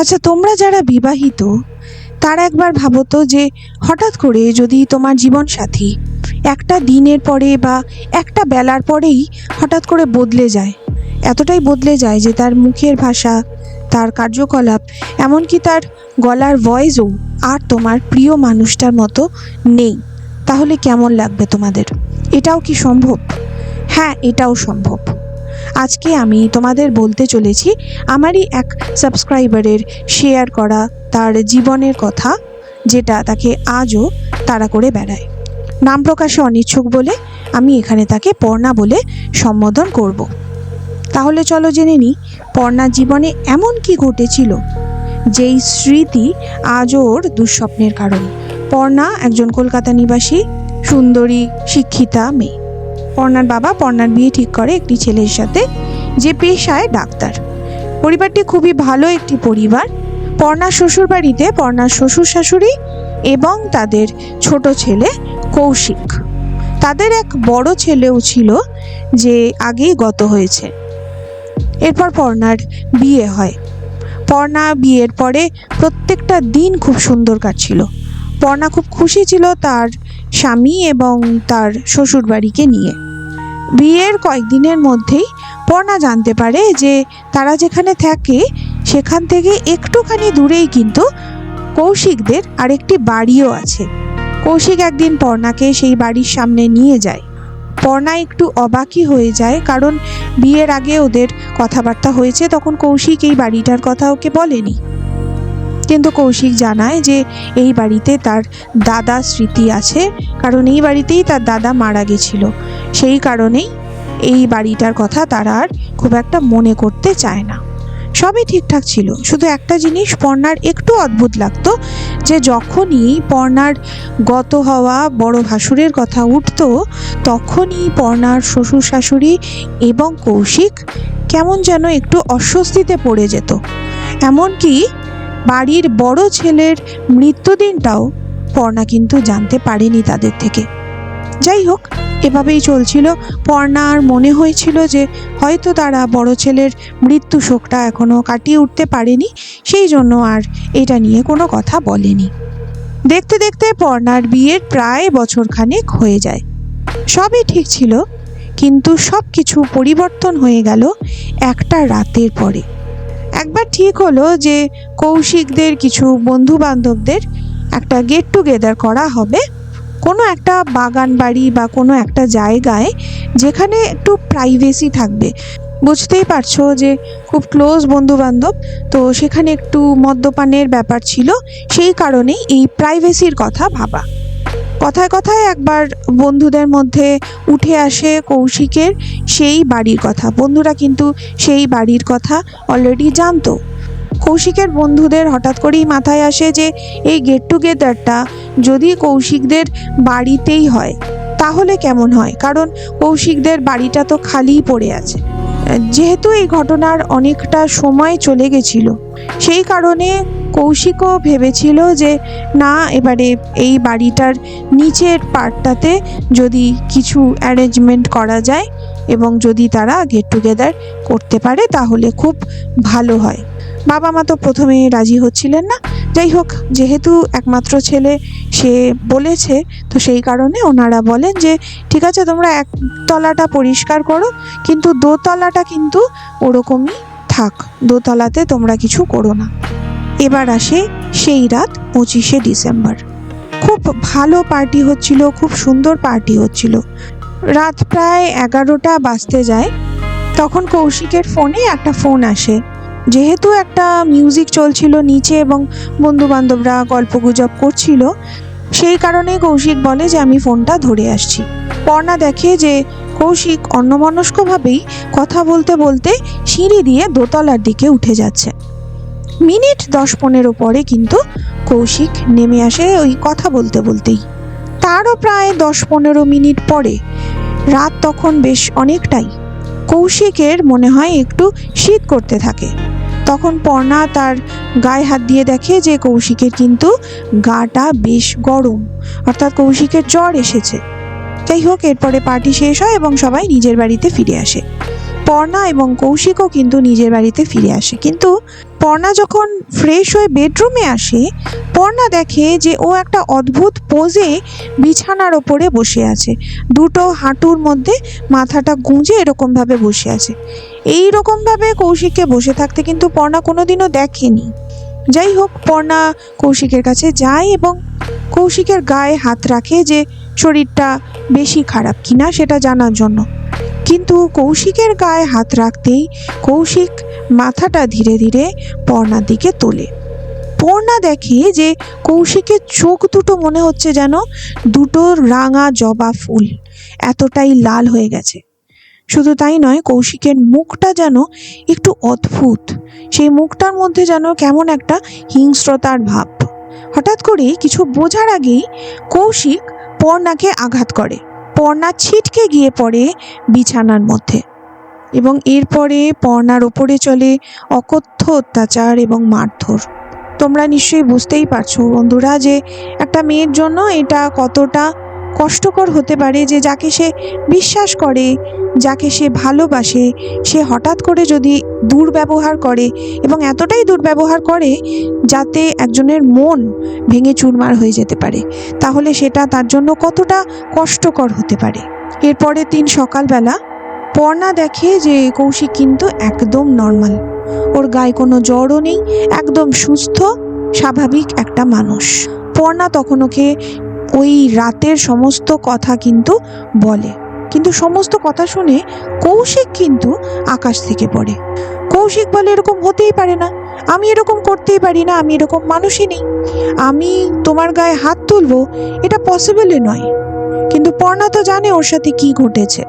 আচ্ছা, তোমরা যারা বিবাহিত তারা একবার ভাবো তো যে হঠাৎ করে যদি তোমার জীবন সাথী একটা দিনের পরে বা একটা বেলার পরেই হঠাৎ করে বদলে যায়, এতটাই বদলে যায় যে তার মুখের ভাষা, তার কার্যকলাপ, এমনকি তার গলার ভয়েসও আর তোমার প্রিয় মানুষটার মতো নেই, তাহলে কেমন লাগবে তোমাদের? এটাও কি সম্ভব? হ্যাঁ, এটাও সম্ভব। আজকে আমি তোমাদের বলতে চলেছি আমারই এক সাবস্ক্রাইবারের শেয়ার করা তার জীবনের কথা, যেটা তাকে আজও তাড়া করে বেড়ায়। নাম প্রকাশে অনিচ্ছুক বলে আমি এখানে তাকে পর্ণা বলে সম্বোধন করব। তাহলে চলো জেনে নিই পর্ণার জীবনে এমন কি ঘটেছিল যেই স্মৃতি আজও ওর দুঃস্বপ্নের কারণ। পর্ণা একজন কলকাতা নিবাসী সুন্দরী শিক্ষিতা মেয়ে। পর্ণার বাবা পর্ণার বিয়ে ঠিক করে একটি ছেলের সাথে, যে পেশায় ডাক্তার। পরিবারটি খুবই ভালো একটি পরিবার। পর্ণার শ্বশুর বাড়িতে পর্ণার শ্বশুর শাশুড়ি এবং তাদের ছোট ছেলে কৌশিক। তাদের এক বড় ছেলেও ছিল যে আগেই গত হয়েছে। এরপর পর্ণার বিয়ে হয়। পর্ণা বিয়ের পরে প্রত্যেকটা দিন খুব সুন্দর কাটছিল। পর্ণা খুব খুশি ছিল তার স্বামী এবং তার শ্বশুর বাড়িকে নিয়ে। বিয়ের কয়েকদিনের মধ্যেই পর্ণা জানতে পারে যে তারা যেখানে থাকে সেখান থেকে একটুখানি দূরেই কিন্তু কৌশিকদের আরেকটি বাড়িও আছে। কৌশিক একদিন পর্ণাকে সেই বাড়ির সামনে নিয়ে যায়। পর্ণা একটু অবাকই হয়ে যায়, কারণ বিয়ের আগে ওদের কথাবার্তা হয়েছে, তখন কৌশিক এই বাড়িটার কথা ওকে বলেনি। কিন্তু কৌশিক জানায় যে এই বাড়িতে তার দাদা স্মৃতি আছে, কারণ এই বাড়িতেই তার দাদা মারা গেছিল। সেই কারণেই এই বাড়িটার কথা তারা আর খুব একটা মনে করতে চায় না। সবই ঠিকঠাক ছিল, শুধু একটা জিনিস পর্ণার একটু অদ্ভুত লাগতো, যে যখনই পর্ণার গত হওয়া বড় ভাসুরের কথা উঠতো, তখনই পর্ণার শ্বশুর শাশুড়ি এবং কৌশিক কেমন যেন একটু অস্বস্তিতে পড়ে যেত। এমনকি বাড়ির বড় ছেলের মৃত্যুদিনটাও পর্ণা কিন্তু জানতে পারেনি তাদের থেকে। যাই হোক, এভাবেই চলছিল। পর্ণার মনে হয়েছিল যে হয়তো তারা বড় ছেলের মৃত্যু শোকটা এখনো কাটিয়ে উঠতে পারেনি, সেই জন্য আর এটা নিয়ে কোনো কথা বলেনি। দেখতে দেখতে পর্ণার বিয়ের প্রায় বছরখানেক হয়ে যায়। সবই ঠিক ছিল, কিন্তু সব কিছু পরিবর্তন হয়ে গেল একটা রাতের পরে। একবার ঠিক হলো যে কৌশিকদের কিছু বন্ধু বান্ধবদের একটা গেট টুগেদার করা হবে কোনো একটা বাগান বাড়ি বা কোনো একটা জায়গায়, যেখানে একটু প্রাইভেসি থাকবে। বুঝতেই পারছো যে খুব ক্লোজ বন্ধু বান্ধব, তো সেখানে একটু মদ্যপানের ব্যাপার ছিল, সেই কারণেই এই প্রাইভেসির কথা ভাবা। কথায় কথায় একবার বন্ধুদের মধ্যে উঠে আসে কৌশিকের সেই বাড়ির কথা। বন্ধুরা কিন্তু সেই বাড়ির কথা অলরেডি জানতো। কৌশিকের বন্ধুদের হঠাৎ করেই মাথায় আসে যে এই গেট টুগেদারটা যদি কৌশিকদের বাড়িতেই হয় তাহলে কেমন হয়, কারণ কৌশিকদের বাড়িটা তো খালিই পড়ে আছে। যেহেতু এই ঘটনার অনেকটা সময় চলে গেছিল, সেই কারণে কৌশিকও ভেবেছিল যে না, এবারে এই বাড়িটার নিচের পার্টটাতে যদি কিছু অ্যারেঞ্জমেন্ট করা যায় এবং যদি তারা গেট টুগেদার করতে পারে তাহলে খুব ভালো হয়। বাবা মা তো প্রথমে রাজি হচ্ছিলেন না। যাই হোক, যেহেতু একমাত্র ছেলে সে বলেছে, তো সেই কারণে ওনারা বলেন যে ঠিক আছে, তোমরা একতলাটা পরিষ্কার করো, কিন্তু দোতলাটা কিন্তু ওরকমই থাক, দোতলাতে তোমরা কিছু করো না। এবার আসে সেই রাত 25শে ডিসেম্বর। খুব ভালো পার্টি হচ্ছিল, খুব সুন্দর পার্টি হচ্ছিল। রাত প্রায় 11টা বাজতে যায়, তখন কৌশিকের ফোনে একটা ফোন আসে। যেহেতু একটা মিউজিক চলছিল নিচে এবং বন্ধু বান্ধবরা গল্পগুজব করছিল, সেই কারণে কৌশিক বলে যে আমি ফোনটা ধরে আসছি। পর্ণা দেখে যে কৌশিক অন্যমনস্কভাবেই কথা বলতে বলতে সিঁড়ি দিয়ে দোতলার দিকে উঠে যাচ্ছে। মিনিট 10-15 পরে কিন্তু কৌশিক নেমে আসে ওই কথা বলতে বলতেই। তারও প্রায় 10-15 মিনিট পরে, রাত তখন বেশ অনেকটাই, কৌশিকের মনে হয় একটু শীত করতে থাকে। তখন পর্ণা তার গায়ে হাত দিয়ে দেখে যে কৌশিকের কিন্তু গাটা বেশ গরম, অর্থাৎ কৌশিকের জ্বর এসেছে। যাই হোক, এরপরে পার্টি শেষ হয় এবং সবাই নিজের বাড়িতে ফিরে আসে। পর্ণা এবং কৌশিকও কিন্তু নিজের বাড়িতে ফিরে আসে। কিন্তু পর্ণা যখন ফ্রেশ হয়ে বেডরুমে আসে, পর্ণা দেখে যে ও একটা অদ্ভুত পোজে বিছানার ওপরে বসে আছে, দুটো হাঁটুর মধ্যে মাথাটা গুঁজে এরকমভাবে বসে আছে। এই রকমভাবে কৌশিককে বসে থাকতে কিন্তু পর্ণা কোনোদিনও দেখেনি। যাই হোক, পর্ণা কৌশিকের কাছে যায় এবং কৌশিকের গায়ে হাত রাখে যে শরীরটা বেশি খারাপ কিনা সেটা জানার জন্য। কিন্তু কৌশিকের গায়ে হাত রাখতেই কৌশিক মাথাটা ধীরে ধীরে পর্ণার দিকে তোলে। পর্ণা দেখে যে কৌশিকের চোখ দুটো মনে হচ্ছে যেন দুটো রাঙা জবা ফুল, এতটাই লাল হয়ে গেছে। শুধু তাই নয়, কৌশিকের মুখটা যেন একটু অদ্ভুত, সেই মুখটার মধ্যে যেন কেমন একটা হিংস্রতার ভাব। হঠাৎ করে কিছু বোঝার আগেই কৌশিক পর্ণাকে আঘাত করে। পর্ণা ছিটকে গিয়ে পড়ে বিছানার মধ্যে এবং এরপরে পর্ণার ওপরে চলে অকথ্য অত্যাচার এবং মারধর। তোমরা নিশ্চয়ই বুঝতেই পারছো বন্ধুরা যে একটা মেয়ের জন্য এটা কতটা কষ্টকর হতে পারে যে যাকে সে বিশ্বাস করে, যাকে সে ভালোবাসে, সে হঠাৎ করে যদি দুর্ব্যবহার করে এবং এতটাই দুর্ব্যবহার করে যাতে একজনের মন ভেঙে চুরমার হয়ে যেতে পারে, তাহলে সেটা তার জন্য কতটা কষ্টকর হতে পারে। এরপরের দিন সকালবেলা পর্ণা দেখে যে কৌশিক কিন্তু একদম নর্মাল, ওর গায়ে কোনো জ্বরও নেই, একদম সুস্থ স্বাভাবিক একটা মানুষ। পর্ণা তখন ওকে ওই রাতের সমস্ত কথা কিন্তু বলে, কিন্তু সমস্ত কথা শুনে কৌশিক কিন্তু আকাশ থেকে পড়ে। কৌশিক বলে, এরকম হতেই পারে না, আমি এরকম করতেই পারি না, আমি এরকম মানুষই নেই, আমি তোমার গায়ে হাত তুলবো এটা পসিবলই নয়। কিন্তু পর্ণা তো জানে ওর সাথে কি ঘটেছে।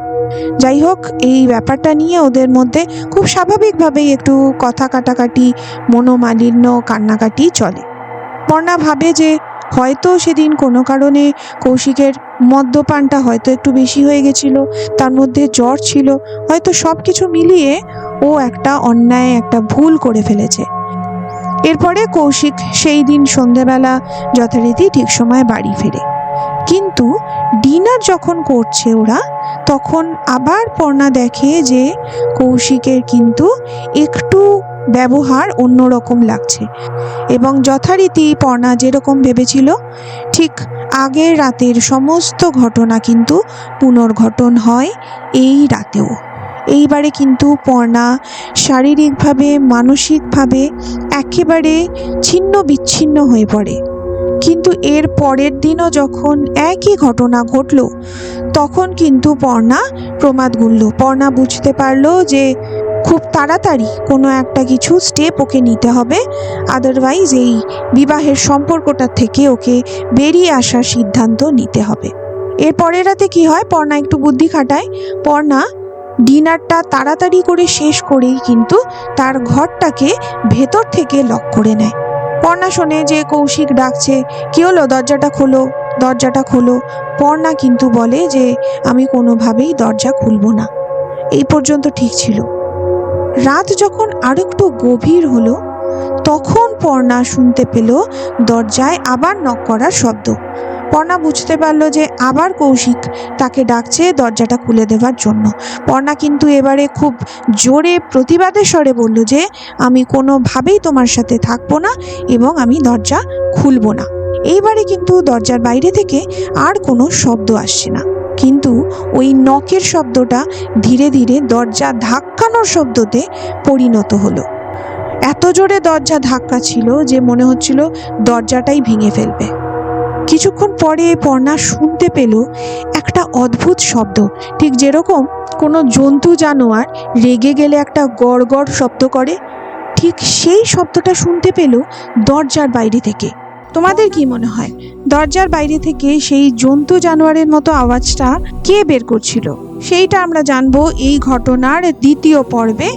যাই হোক, এই ব্যাপারটা নিয়ে ওদের মধ্যে খুব স্বাভাবিকভাবেই একটু কথা কাটাকাটি, মনোমালিন্য, কান্নাকাটি চলে। পর্ণা ভাবে যে হয়তো সেদিন কোনো কারণে কৌশিকের মদ্যপানটা হয়তো একটু বেশি হয়ে গেছিল, তার মধ্যে জ্বর ছিল, হয়তো সব কিছু মিলিয়ে ও একটা অন্যায়, একটা ভুল করে ফেলেছে। এরপরে কৌশিক সেই দিন সন্ধেবেলা যথারীতি ঠিক সময় বাড়ি ফেরে। কিন্তু ডিনার যখন করছে ওরা, তখন আবার পর্ণা দেখে যে কৌশিকের কিন্তু একটু ব্যবহার অন্যরকম লাগছে এবং যথারীতি পর্ণা যেরকম ভেবেছিল ঠিক আগের রাতের সমস্ত ঘটনা কিন্তু পুনর্ঘটন হয় এই রাতেও। এইবারে কিন্তু পর্ণা শারীরিকভাবে, মানসিকভাবে একেবারে ছিন্ন বিচ্ছিন্ন হয়ে পড়ে। কিন্তু এর পরের দিনও যখন একই ঘটনা ঘটল, তখন কিন্তু পর্ণা প্রমাদ গুনল। পর্ণা বুঝতে পারলো যে খুব তাড়াতাড়ি কোনো একটা কিছু স্টেপ ওকে নিতে হবে, আদারওয়াইজ এই বিবাহের সম্পর্কটা থেকে ওকে বেরিয়ে আসার সিদ্ধান্ত নিতে হবে। এর পরের রাতে কি হয়, পর্ণা একটু বুদ্ধি খাটায়। পর্ণা ডিনারটা তাড়াতাড়ি করে শেষ করেই কিন্তু তার ঘরটাকে ভেতর থেকে লক করে নেয়। পর্ণা শোনে যে কৌশিক ডাকছে, কি হলো, দরজাটা খোলো, দরজাটা খোলো। পর্ণা কিন্তু বলে যে আমি কোনোভাবেই দরজা খুলবো না। এই পর্যন্ত ঠিক ছিল। রাত যখন আরেকটু গভীর হলো, তখন পর্ণা শুনতে পেল দরজায় আবার নক করার শব্দ। পর্ণা বুঝতে পারলো যে আবার কৌশিক তাকে ডাকছে দরজাটা খুলে দেওয়ার জন্য। পর্ণা কিন্তু এবারে খুব জোরে প্রতিবাদের স্বরে বলল যে আমি কোনোভাবেই তোমার সাথে থাকবো না এবং আমি দরজা খুলবো না। এইবারে কিন্তু দরজার বাইরে থেকে আর কোনো শব্দ আসছে না, কিন্তু ওই নকের শব্দটা ধীরে ধীরে দরজা ধাক্কানোর শব্দতে পরিণত হলো। এত জোরে দরজা ধাক্কা ছিল যে মনে হচ্ছিল দরজাটাই ভেঙে ফেলবে। কিছুক্ষণ পরে পর্ণা শুনতে পেল একটা অদ্ভুত শব্দ, ঠিক যেরকম কোনো জন্তু জানোয়ার রেগে গেলে একটা গড় গড় শব্দ করে, ঠিক সেই শব্দটা শুনতে পেল দরজার বাইরে থেকে। তোমাদের কি মনে হয় দরজার বাইরে থেকে সেই জন্তু জানোয়ারের মতো আওয়াজটা কে বের করছিল? সেইটা আমরা জানবো এই ঘটনার দ্বিতীয় পর্বে।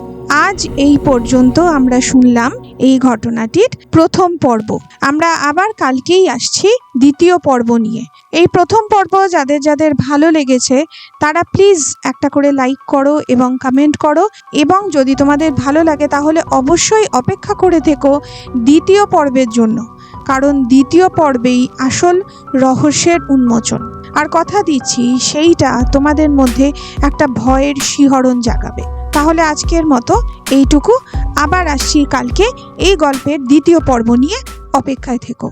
আজ এই পর্যন্ত আমরা শুনলাম এই ঘটনাটির প্রথম পর্ব। আমরা আবার কালকেই আসছি দ্বিতীয় পর্ব নিয়ে। এই প্রথম পর্ব যাদের যাদের ভালো লেগেছে তারা প্লিজ একটা করে লাইক করো এবং কমেন্ট করো, এবং যদি তোমাদের ভালো লাগে তাহলে অবশ্যই অপেক্ষা করে থেকো দ্বিতীয় পর্বের জন্য, কারণ দ্বিতীয় পর্বেই আসল রহস্যের উন্মোচন। আর কথা দিচ্ছি সেইটা তোমাদের মধ্যে একটা ভয়ের শিহরণ জাগাবে। তাহলে আজকের মতো এইটুকু। আবার আসছি কালকে এই গল্পের দ্বিতীয় পর্ব নিয়ে। অপেক্ষায় থেকো।